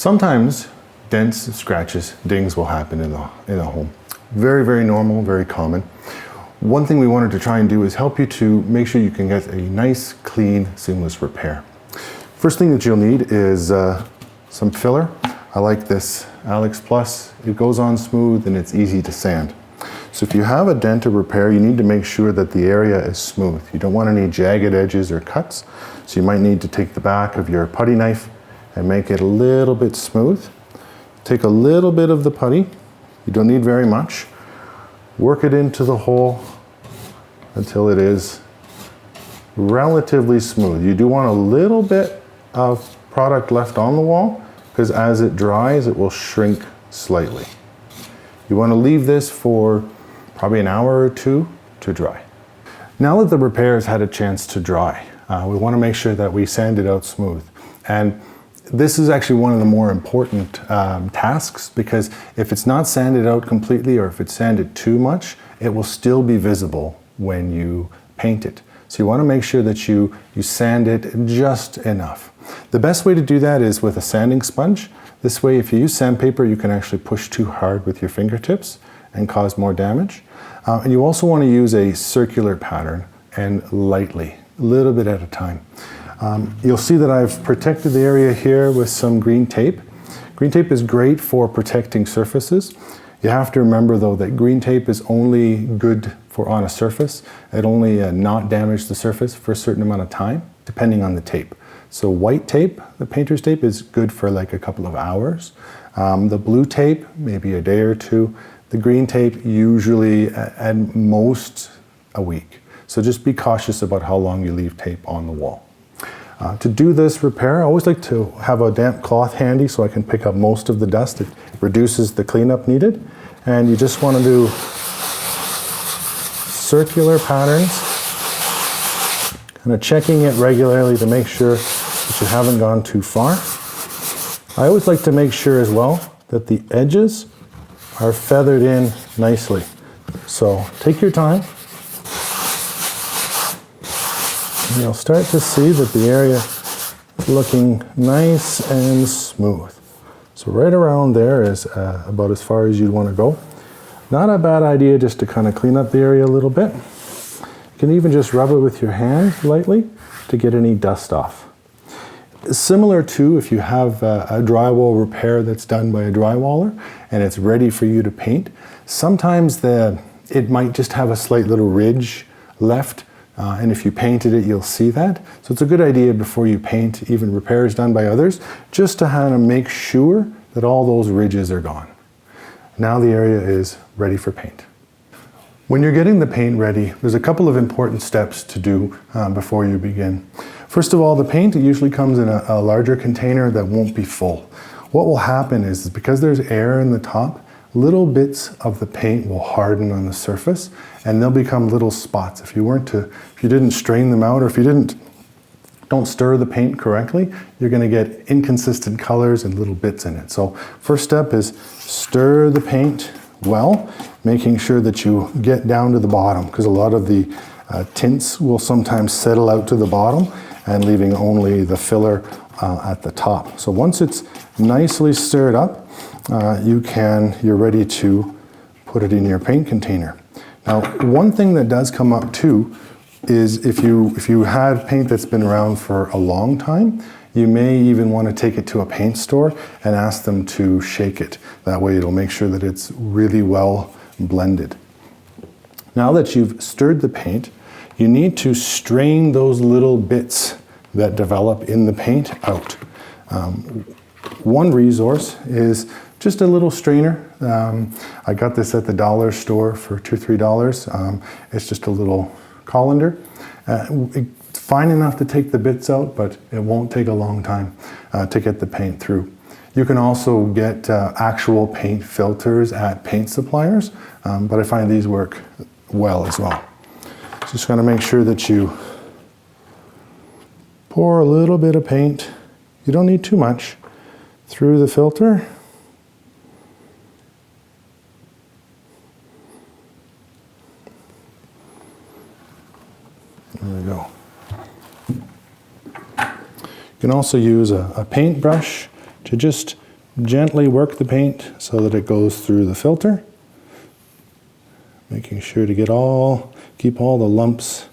Sometimes dents, scratches, dings will happen in a home. Very, very normal, very common. One thing we wanted to try and do is help you to make sure you can get a nice, clean, seamless repair. First thing that you'll need is some filler. I like this Alex Plus. It goes on smooth and it's easy to sand. So if you have a dent or repair, you need to make sure that the area is smooth. You don't want any jagged edges or cuts. So you might need to take the back of your putty knife and make it a little bit smooth. Take a little bit of the putty. You don't need very much. Work it into the hole until it is relatively smooth. You do want a little bit of product left on the wall because as it dries, it will shrink slightly. You want to leave this for probably an hour or two to dry. Now that the repair has had a chance to dry, we want to make sure that we sand it out smooth. And this is actually one of the more important tasks, because if it's not sanded out completely or if it's sanded too much, it will still be visible when you paint it. So you want to make sure that you sand it just enough. The best way to do that is with a sanding sponge. This way, if you use sandpaper, you can actually push too hard with your fingertips and cause more damage. And you also want to use a circular pattern and lightly, a little bit at a time. You'll see that I've protected the area here with some green tape. Green tape is great for protecting surfaces. You have to remember though that green tape is only good for on a surface. It only not damage the surface for a certain amount of time, depending on the tape. So white tape, the painter's tape, is good for like a couple of hours. The blue tape, maybe a day or two. The green tape, usually at most a week. So just be cautious about how long you leave tape on the wall. To do this repair, I always like to have a damp cloth handy so I can pick up most of the dust. It reduces the cleanup needed. And you just want to do circular patterns, kind of checking it regularly to make sure that you haven't gone too far. I always like to make sure as well that the edges are feathered in nicely. So take your time. And you'll start to see that the area is looking nice and smooth. So right around there is about as far as you'd want to go. Not a bad idea just to kind of clean up the area a little bit. You can even just rub it with your hand lightly to get any dust off. Similar to if you have a drywall repair that's done by a drywaller and it's ready for you to paint, sometimes it might just have a slight little ridge left. And if you painted it, you'll see that. So it's a good idea before you paint, even repairs done by others, just to kind of make sure that all those ridges are gone. Now the area is ready for paint. When you're getting the paint ready, there's a couple of important steps to do before you begin. First of all, the paint usually comes in a larger container that won't be full. What will happen is because there's air in the top, little bits of the paint will harden on the surface and they'll become little spots. If you didn't strain them out, or if you don't stir the paint correctly, you're going to get inconsistent colors and little bits in it. So first step is stir the paint well, making sure that you get down to the bottom, because a lot of the tints will sometimes settle out to the bottom and leaving only the filler at the top. So once it's nicely stirred up, you're ready to put it in your paint container. Now, one thing that does come up too is if you had paint that's been around for a long time, you may even want to take it to a paint store and ask them to shake it. That way it'll make sure that it's really well blended. Now that you've stirred the paint, you need to strain those little bits that develop in the paint out. One resource is just a little strainer. I got this at the dollar store for $2 or $3. It's just a little colander. It's fine enough to take the bits out, but it won't take a long time to get the paint through. You can also get actual paint filters at paint suppliers, but I find these work well as well. Just going to make sure that you pour a little bit of paint, you don't need too much, through the filter. There we go. You can also use a paintbrush to just gently work the paint so that it goes through the filter, making sure to keep all the lumps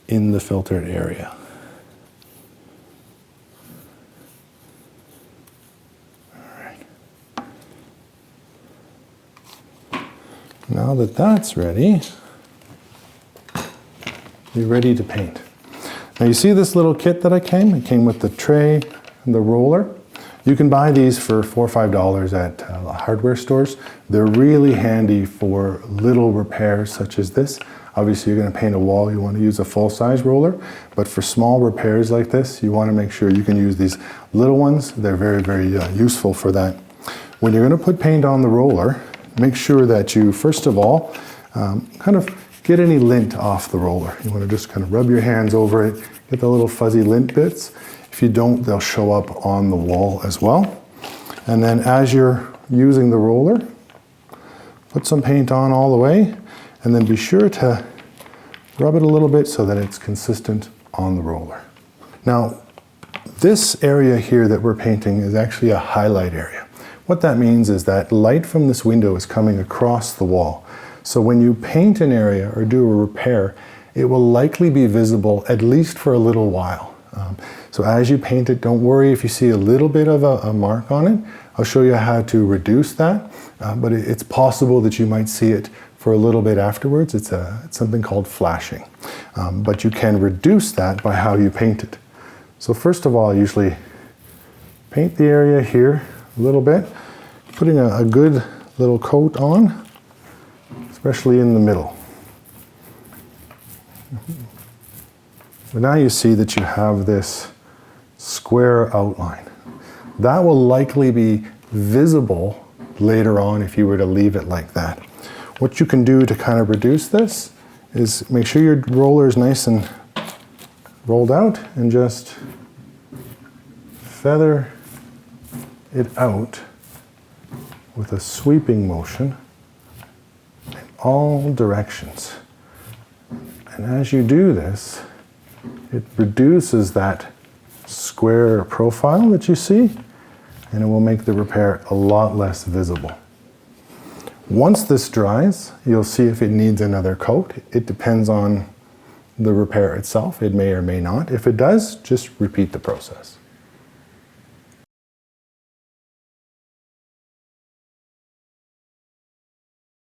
in the filtered area. Now that that's ready, you're ready to paint. Now you see this little kit that it came with the tray and the roller. You can buy these for $4 or $5 at hardware stores. They're really handy for little repairs such as this. Obviously you're going to paint a wall, you want to use a full-size roller, but for small repairs like this, you want to make sure you can use these little ones. They're very, very useful for that. When you're going to put paint on the roller, make sure that you, first of all, kind of get any lint off the roller. You want to just kind of rub your hands over it, get the little fuzzy lint bits. If you don't, they'll show up on the wall as well. And then as you're using the roller, put some paint on all the way, and then be sure to rub it a little bit so that it's consistent on the roller. Now, this area here that we're painting is actually a highlight area. What that means is that light from this window is coming across the wall. So when you paint an area or do a repair, it will likely be visible at least for a little while. So as you paint it, don't worry if you see a little bit of a mark on it. I'll show you how to reduce that, but it's possible that you might see it for a little bit afterwards. It's something called flashing. But you can reduce that by how you paint it. So first of all, I usually paint the area here a little bit, putting a good little coat on, especially in the middle. But now you see that you have this square outline. That will likely be visible later on if you were to leave it like that. What you can do to kind of reduce this is make sure your roller is nice and rolled out and just feather it out with a sweeping motion in all directions. And as you do this, it reduces that square profile that you see, and it will make the repair a lot less visible. Once this dries, you'll see if it needs another coat. It depends on the repair itself. It may or may not. If it does, just repeat the process.